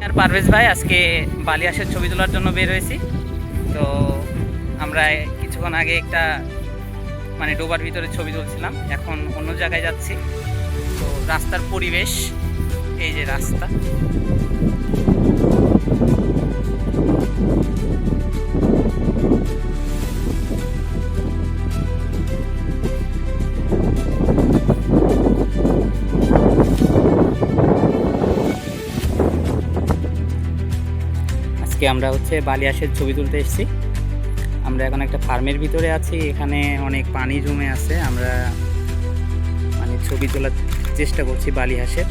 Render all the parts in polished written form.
আর পারভেজ ভাই আজকে বালিয়াসের ছবি তোলার জন্য বের হয়েছি। তো আমরা কিছুক্ষণ আগে একটা মানে ডোবার ভিতরে ছবি তুলছিলাম, এখন অন্য জায়গায় যাচ্ছি। তো রাস্তার পরিবেশ, এই যে রাস্তা, আজকে আমরা বালিয়াসের ছবি তুলতে এসেছি। আমরা এখন একটা ফার্মের ভিতরে আছি, এখানে অনেক পানি জমে আছে। আমরা মানে ছবি তোলার চেষ্টা করছি বালিহাঁসের।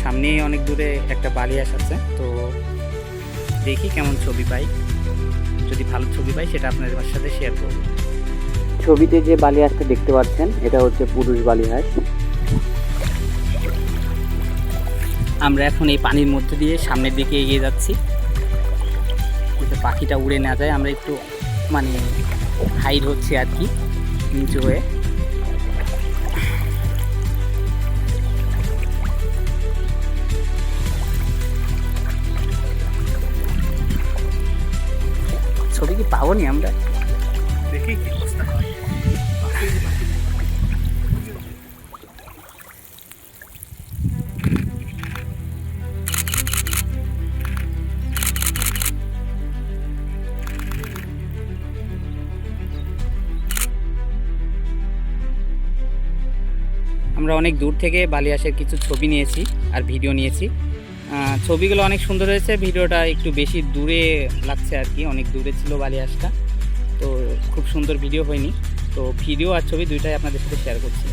সামনেই অনেক দূরে একটা বালিহাঁস আছে, তো দেখি কেমন ছবি পাই। যদি ভালো ছবি পাই সেটা আপনাদের সাথে শেয়ার করব। ছবিতে যে বালিহাঁসটা দেখতে পাচ্ছেন এটা হচ্ছে পুরুষ বালিহাঁস। আমরা এখন এই পানির মধ্যে দিয়ে সামনের দিকে এগিয়ে যাচ্ছি, যাতে পাখিটা উড়ে না যায়। আমরা একটু মানে হাইট হচ্ছে আর কি, নিচু হয়ে। ছবি কি পাবো নি আমরা, দেখি কি অবস্থা হয়। আমরা অনেক দূর থেকে বালিহাঁসের কিছু ছবি নিয়েছি আর ভিডিও নিয়েছি। ছবিগুলো অনেক সুন্দর হয়েছে, ভিডিওটা একটু বেশি দূরে লাগছে আর কি, অনেক দূরে ছিল বালিহাঁসটা, তো খুব সুন্দর ভিডিও হয়নি। তো ভিডিও আর ছবি দুইটাই আপনাদের সাথে শেয়ার করছি।